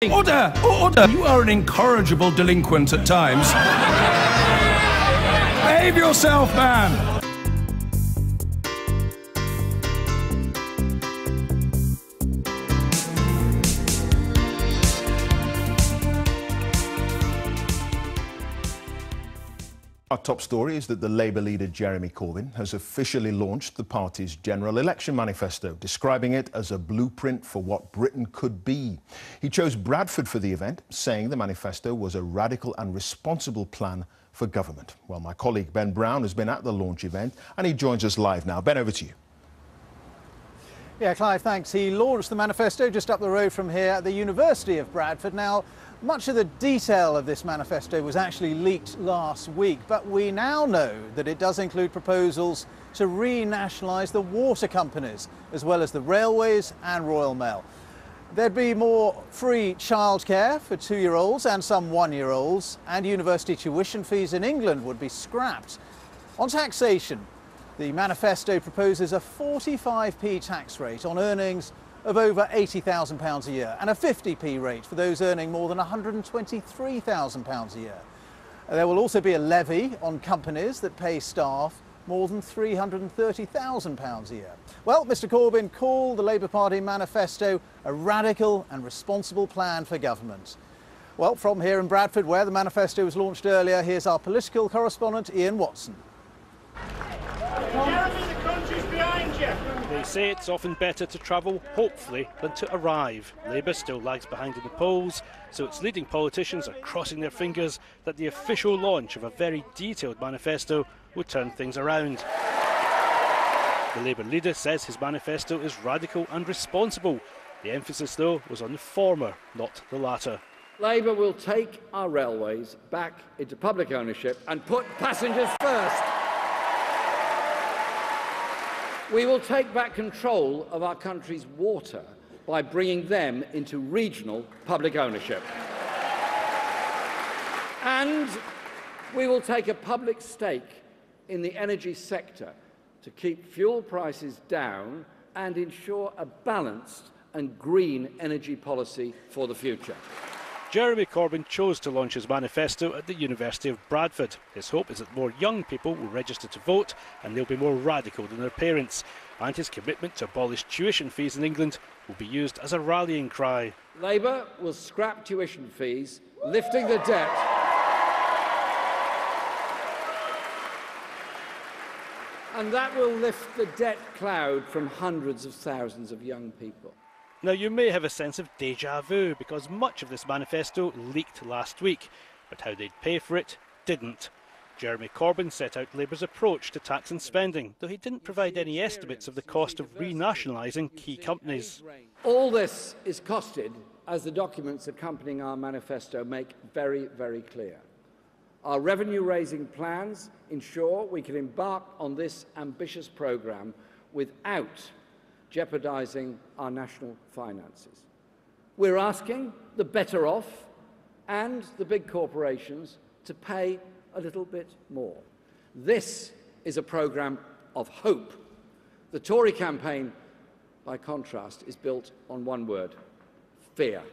Order! Order! You are an incorrigible delinquent at times. Behave yourself, man! Our top story is that the Labour leader Jeremy Corbyn has officially launched the party's general election manifesto, describing it as a blueprint for what Britain could be. He chose Bradford for the event, saying the manifesto was a radical and responsible plan for government. Well, my colleague Ben Brown has been at the launch event and he joins us live now. Ben, over to you. Yeah, Clive, thanks. He launched the manifesto just up the road from here at the University of Bradford. Now, much of the detail of this manifesto was actually leaked last week, but we now know that it does include proposals to renationalise the water companies, as well as the railways and Royal Mail. There'd be more free childcare for 2-year-olds and some 1-year-olds, and university tuition fees in England would be scrapped. On taxation, the manifesto proposes a 45p tax rate on earnings of over £80,000 a year and a 50p rate for those earning more than £123,000 a year. There will also be a levy on companies that pay staff more than £330,000 a year. Well, Mr Corbyn called the Labour Party manifesto a radical and responsible plan for government. Well, from here in Bradford, where the manifesto was launched earlier, here's our political correspondent Ian Watson. They say it's often better to travel hopefully than to arrive. Labour still lags behind in the polls, so its leading politicians are crossing their fingers that the official launch of a very detailed manifesto will turn things around. The Labour leader says his manifesto is radical and responsible. The emphasis, though, was on the former, not the latter. Labour will take our railways back into public ownership and put passengers first. We will take back control of our country's water by bringing them into regional public ownership. And we will take a public stake in the energy sector to keep fuel prices down and ensure a balanced and green energy policy for the future. Jeremy Corbyn chose to launch his manifesto at the University of Bradford. His hope is that more young people will register to vote and they'll be more radical than their parents. And his commitment to abolish tuition fees in England will be used as a rallying cry. Labour will scrap tuition fees, lifting the debt. And that will lift the debt cloud from hundreds of thousands of young people. Now, you may have a sense of déjà vu because much of this manifesto leaked last week, but how they'd pay for it didn't. Jeremy Corbyn set out Labour's approach to tax and spending, though he didn't provide any estimates of the cost of renationalising key companies. All this is costed, as the documents accompanying our manifesto make very, very clear. Our revenue-raising plans ensure we can embark on this ambitious programme without jeopardising our national finances. We're asking the better off and the big corporations to pay a little bit more. This is a programme of hope. The Tory campaign, by contrast, is built on one word: fear.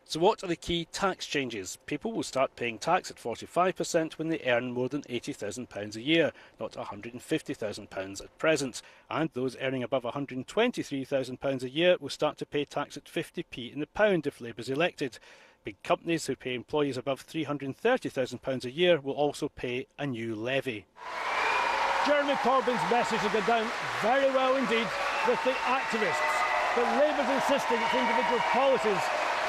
So what are the key tax changes? People will start paying tax at 45% when they earn more than £80,000 a year, not £150,000 at present. And those earning above £123,000 a year will start to pay tax at 50p in the pound if Labour's elected. Big companies who pay employees above £330,000 a year will also pay a new levy. Jeremy Corbyn's message will go down very well indeed with the activists, but Labour's insisting its individual policies,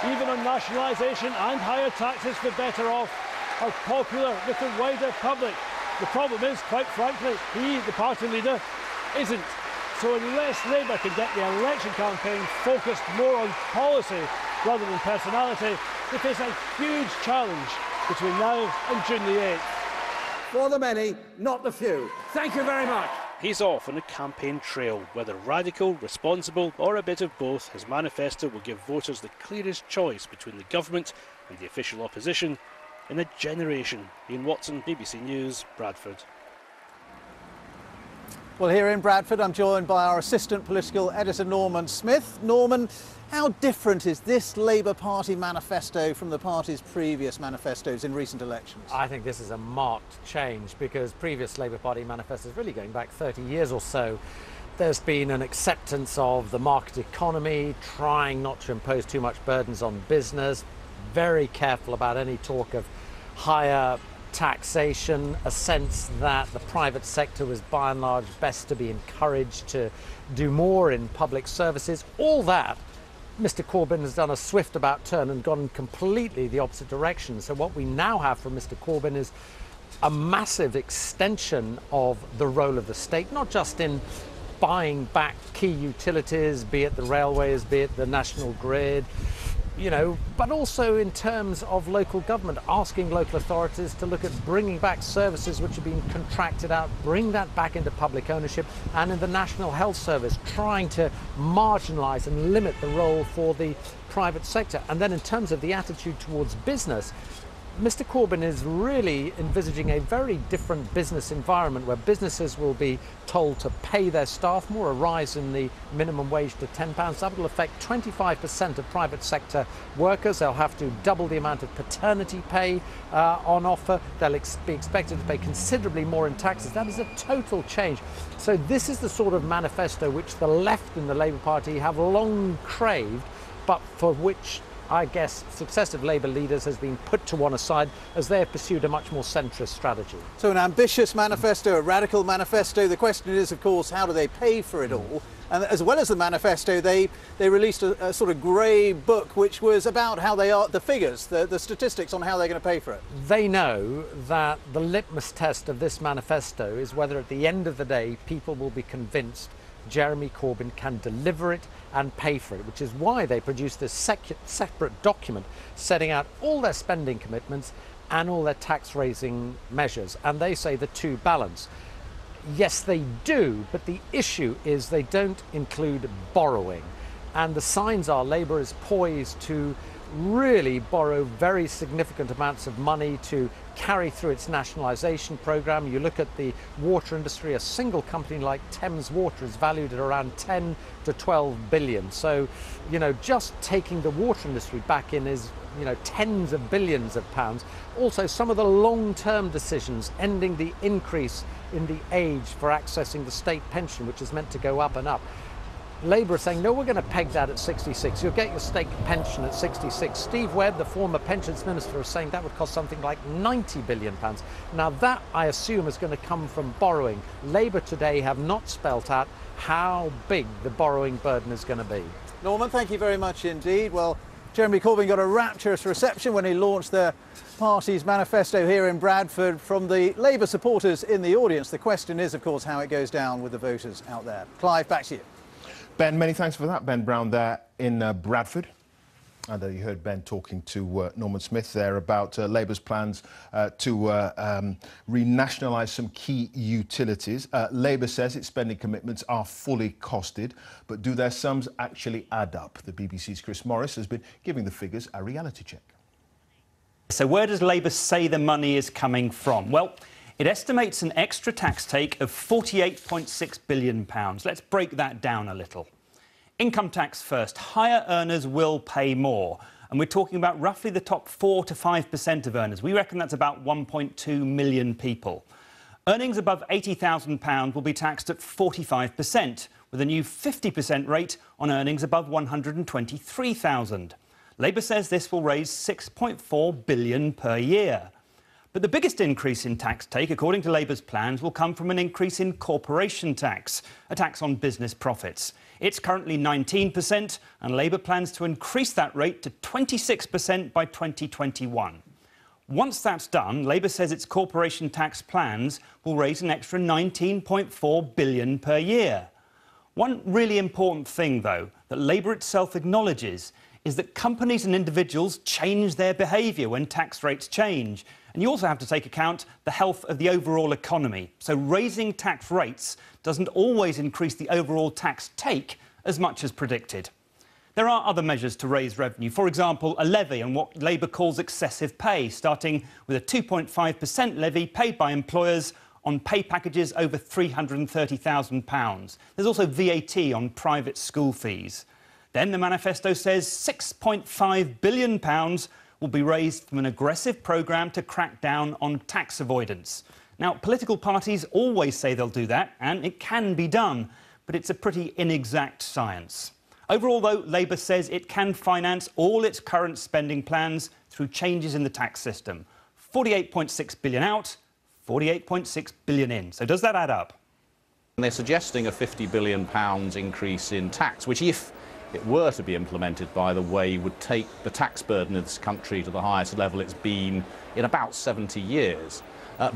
even on nationalisation and higher taxes for better off, are popular with the wider public. The problem is, quite frankly, he, the party leader, isn't. So unless Labour can get the election campaign focused more on policy rather than personality, they face a huge challenge between now and June the 8th. For the many, not the few. Thank you very much. He's off on a campaign trail. Whether radical, responsible or a bit of both, his manifesto will give voters the clearest choice between the government and the official opposition in a generation. Ian Watson, BBC News, Bradford. Well, here in Bradford, I'm joined by our assistant political editor, Norman Smith. Norman, how different is this Labour Party manifesto from the party's previous manifestos in recent elections? I think this is a marked change, because previous Labour Party manifestos, really going back 30 years or so, there's been an acceptance of the market economy, trying not to impose too much burdens on business, very careful about any talk of higher taxation, a sense that the private sector was by and large best to be encouraged to do more in public services. All that, Mr Corbyn has done a swift about turn and gone completely the opposite direction. So what we now have from Mr Corbyn is a massive extension of the role of the state, not just in buying back key utilities, be it the railways, be it the national grid, but also in terms of local government, asking local authorities to look at bringing back services which have been contracted out, bring that back into public ownership, and in the National Health Service, trying to marginalise and limit the role for the private sector. And then in terms of the attitude towards business, Mr Corbyn is really envisaging a very different business environment where businesses will be told to pay their staff more, a rise in the minimum wage to £10. That will affect 25% of private sector workers. They'll have to double the amount of paternity pay on offer. They'll be expected to pay considerably more in taxes. That is a total change. So this is the sort of manifesto which the left in the Labour Party have long craved, but for which I guess successive Labour leaders has been put to one side as they have pursued a much more centrist strategy. So an ambitious manifesto, a radical manifesto. The question is, of course, how do they pay for it all? And as well as the manifesto, they released a sort of grey book which was about how they are, the figures, the statistics on how they're going to pay for it. They know that the litmus test of this manifesto is whether at the end of the day people will be convinced Jeremy Corbyn can deliver it and pay for it, which is why they produced this separate document setting out all their spending commitments and all their tax-raising measures. And they say the two balance. Yes, they do, but the issue is they don't include borrowing. And the signs are Labour is poised to really borrow very significant amounts of money to carry through its nationalisation programme. You look at the water industry, a single company like Thames Water is valued at around 10 to 12 billion. So, just taking the water industry back in is, tens of billions of pounds. Also, some of the long-term decisions, ending the increase in the age for accessing the state pension, which is meant to go up and up. Labour is saying, no, we're going to peg that at 66. You'll get your state pension at 66. Steve Webb, the former pensions minister, is saying that would cost something like £90 billion. Now that, I assume, is going to come from borrowing. Labour today have not spelt out how big the borrowing burden is going to be. Norman, thank you very much indeed. Well, Jeremy Corbyn got a rapturous reception when he launched the party's manifesto here in Bradford from the Labour supporters in the audience. The question is, of course, how it goes down with the voters out there. Clive, back to you. Ben, many thanks for that. Ben Brown there in Bradford. And you heard Ben talking to Norman Smith there about Labour's plans to renationalise some key utilities. Labour says its spending commitments are fully costed, but do their sums actually add up? The BBC's Chris Morris has been giving the figures a reality check. So where does Labour say the money is coming from? Well, it estimates an extra tax take of £48.6 billion. Let's break that down a little. Income tax first. Higher earners will pay more. And we're talking about roughly the top 4 to 5% of earners. We reckon that's about 1.2 million people. Earnings above £80,000 will be taxed at 45%, with a new 50% rate on earnings above £123,000. Labour says this will raise £6.4 billion per year. But the biggest increase in tax take, according to Labour's plans, will come from an increase in corporation tax, a tax on business profits. It's currently 19%, and Labour plans to increase that rate to 26% by 2021. Once that's done, Labour says its corporation tax plans will raise an extra £19.4 billion per year. One really important thing, though, that Labour itself acknowledges is that companies and individuals change their behaviour when tax rates change. And you also have to take account the health of the overall economy. So raising tax rates doesn't always increase the overall tax take as much as predicted. There are other measures to raise revenue. For example, a levy on what Labour calls excessive pay, starting with a 2.5% levy paid by employers on pay packages over £330,000. There's also VAT on private school fees. Then the manifesto says £6.5 billion will be raised from an aggressive programme to crack down on tax avoidance. Now, political parties always say they'll do that, and it can be done, but it's a pretty inexact science. Overall, though, Labour says it can finance all its current spending plans through changes in the tax system. 48.6 billion out, 48.6 billion in. So does that add up? They're suggesting a £50 billion increase in tax, which, if it were to be implemented, by the way, would take the tax burden of this country to the highest level it's been in about 70 years.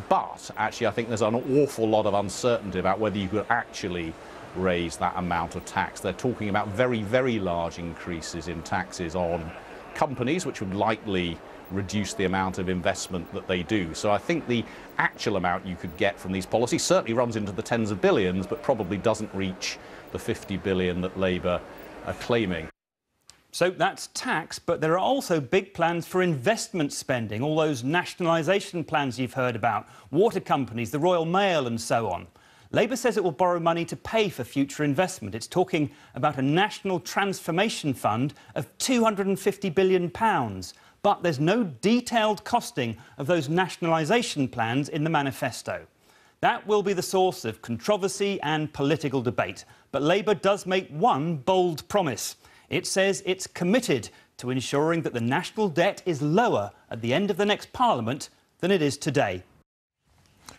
But actually, I think there's an awful lot of uncertainty about whether you could actually raise that amount of tax. They're talking about very, very large increases in taxes on companies, which would likely reduce the amount of investment that they do. So I think the actual amount you could get from these policies certainly runs into the tens of billions, but probably doesn't reach the 50 billion that Labour are claiming. So that's tax, but there are also big plans for investment spending, all those nationalisation plans you've heard about, water companies, the Royal Mail and so on. Labour says it will borrow money to pay for future investment. It's talking about a national transformation fund of £250 billion. But there's no detailed costing of those nationalisation plans in the manifesto. That will be the source of controversy and political debate. But Labour does make one bold promise. It says it's committed to ensuring that the national debt is lower at the end of the next Parliament than it is today.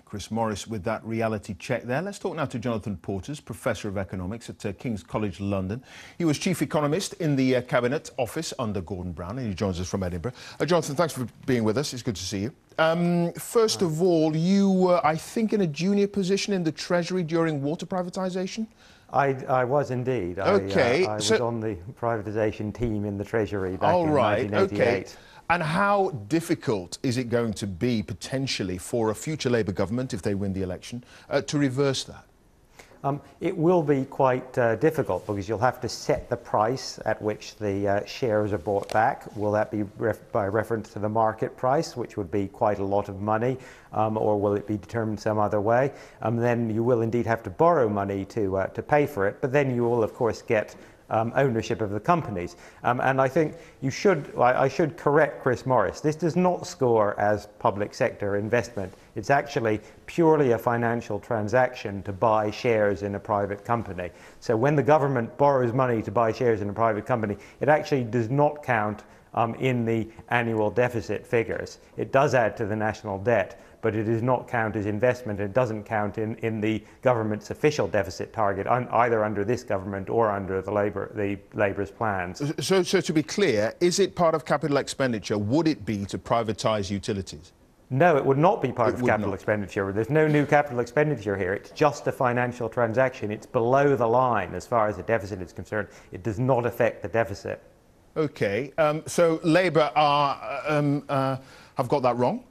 Chris Morris with that reality check there. Let's talk now to Jonathan Porters, Professor of Economics at King's College London. He was Chief Economist in the Cabinet Office under Gordon Brown, and he joins us from Edinburgh. Jonathan, thanks for being with us. It's good to see you. First of all, you were, I think, in a junior position in the Treasury during water privatisation? I was indeed. OK. I was on the privatisation team in the Treasury back in 1988. OK. And how difficult is it going to be, potentially, for a future Labour government, if they win the election, to reverse that? It will be quite difficult, because you'll have to set the price at which the shares are bought back. Will that be by reference to the market price, which would be quite a lot of money, or will it be determined some other way? Then you will indeed have to borrow money to pay for it, but then you will, of course, get ownership of the companies. And I think I should correct Chris Morris. This does not score as public sector investment. It's actually purely a financial transaction to buy shares in a private company. So when the government borrows money to buy shares in a private company, it actually does not count in the annual deficit figures. It does add to the national debt, but it does not count as investment. It doesn't count in the government's official deficit target, either under this government or under the Labour's plans. So to be clear, is it part of capital expenditure? Would it be to privatise utilities? No, it would not be part of capital expenditure. There's no new capital expenditure here. It's just a financial transaction. It's below the line as far as the deficit is concerned. It does not affect the deficit. OK. So Labour have got that wrong?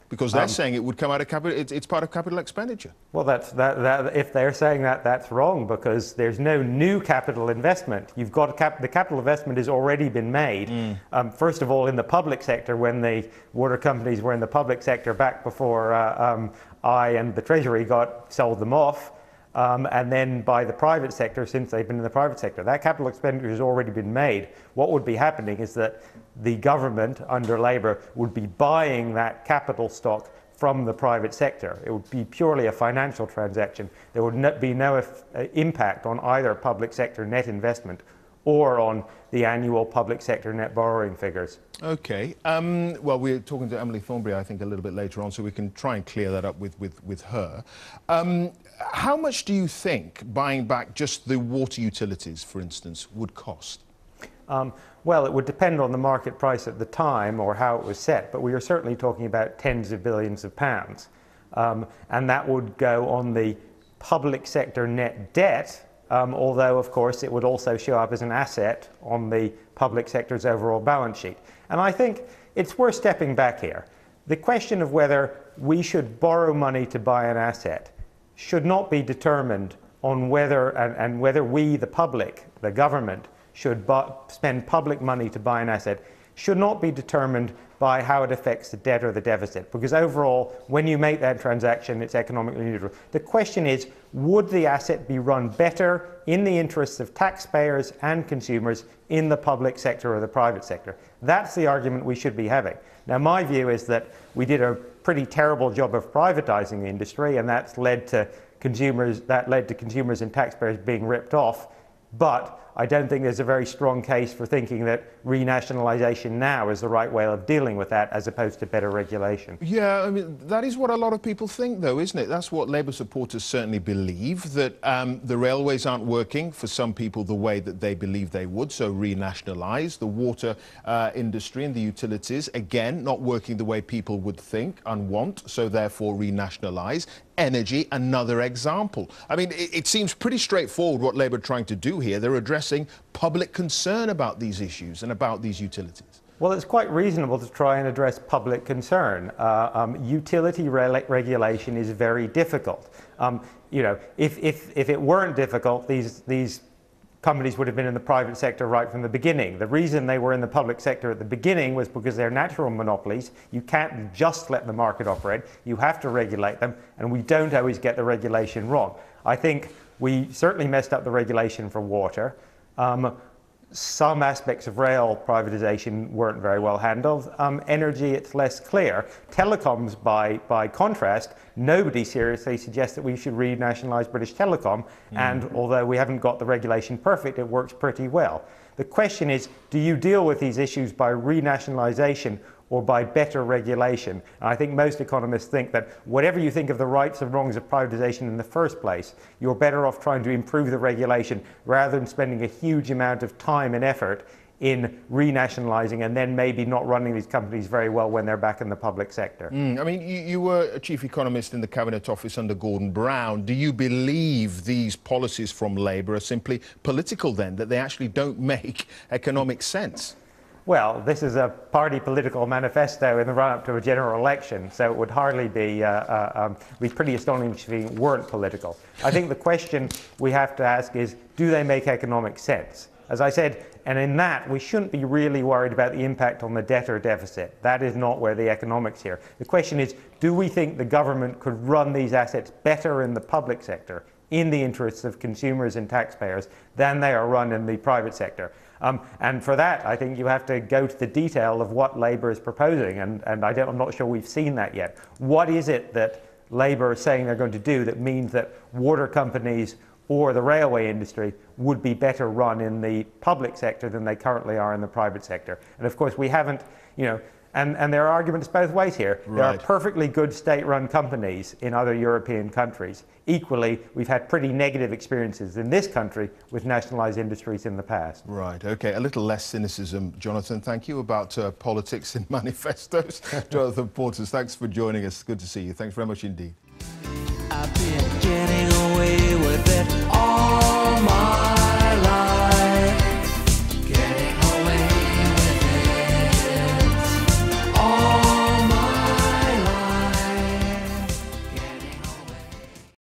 Because they're saying it would come out of capital, it's part of capital expenditure. Well, if they're saying that, that's wrong, because there's no new capital investment. You've got the capital investment has already been made. First of all, in the public sector, when the water companies were in the public sector back before I and the Treasury sold them off. And then by the private sector, since they've been in the private sector. That capital expenditure has already been made. What would be happening is that the government, under Labour, would be buying that capital stock from the private sector. It would be purely a financial transaction. There would be no impact on either public sector net investment or on the annual public sector net borrowing figures. OK. Well, we're talking to Emily Thornberry, I think, a little bit later on, so we can try and clear that up with her. How much do you think buying back just the water utilities, for instance, would cost? Well, it would depend on the market price at the time or how it was set, but we are certainly talking about tens of billions of pounds. And that would go on the public sector net debt, although, of course, it would also show up as an asset on the public sector's overall balance sheet. And I think it's worth stepping back here. The question of whether we should borrow money to buy an asset should not be determined on whether we, the public, the government, should spend public money to buy an asset, should not be determined by how it affects the debt or the deficit, because overall, when you make that transaction, it's economically neutral. The question is, would the asset be run better in the interests of taxpayers and consumers in the public sector or the private sector? That's the argument we should be having. Now, my view is that we did a pretty terrible job of privatizing the industry, and that's led to consumers and taxpayers being ripped off. But I don't think there's a very strong case for thinking that renationalisation now is the right way of dealing with that, as opposed to better regulation. Yeah, I mean, that is what a lot of people think, though, isn't it? That's what Labour supporters certainly believe, that the railways aren't working for some people the way that they believe they would, so renationalise. The water industry and the utilities, again, not working the way people would think and want, so therefore renationalise. Energy, another example. I mean, it seems pretty straightforward what Labour are trying to do here. They're addressing public concern about these issues and about these utilities. Well, it's quite reasonable to try and address public concern. Utility regulation is very difficult. You know, if it weren't difficult, these companies would have been in the private sector right from the beginning. The reason they were in the public sector at the beginning was because they're natural monopolies. You can't just let the market operate. You have to regulate them, and we don't always get the regulation wrong. I think we certainly messed up the regulation for water. Some aspects of rail privatization weren't very well handled. Energy, it's less clear. Telecoms, by contrast, nobody seriously suggests that we should renationalise British Telecom. And although we haven't got the regulation perfect, it works pretty well. The question is, do you deal with these issues by renationalisation or by better regulation? And I think most economists think that whatever you think of the rights and wrongs of privatization in the first place, you're better off trying to improve the regulation rather than spending a huge amount of time and effort in renationalising and then maybe not running these companies very well when they're back in the public sector. I mean, you were a chief economist in the Cabinet Office under Gordon Brown. Do you believe these policies from Labour are simply political then, that they actually don't make economic sense? Well, this is a party political manifesto in the run-up to a general election, so it would hardly be pretty astonishing if they weren't political. I think the question we have to ask is, do they make economic sense? As I said, and in that, we shouldn't be really worried about the impact on the debt or deficit. That is not where the economics here. The question is, do we think the government could run these assets better in the public sector, in the interests of consumers and taxpayers, than they are run in the private sector? And for that, I think you have to go to the detail of what Labour is proposing, and I'm not sure we've seen that yet. What is it that Labour is saying they're going to do that means that water companies or the railway industry would be better run in the public sector than they currently are in the private sector? And of course, we haven't, you know, and there are arguments both ways here. Right. There are perfectly good state-run companies in other European countries. Equally, we've had pretty negative experiences in this country with nationalised industries in the past. Right, OK. A little less cynicism, Jonathan. Thank you, about politics in manifestos. Jonathan Portes, thanks for joining us. Good to see you. Thanks very much indeed. I've been getting away with it all.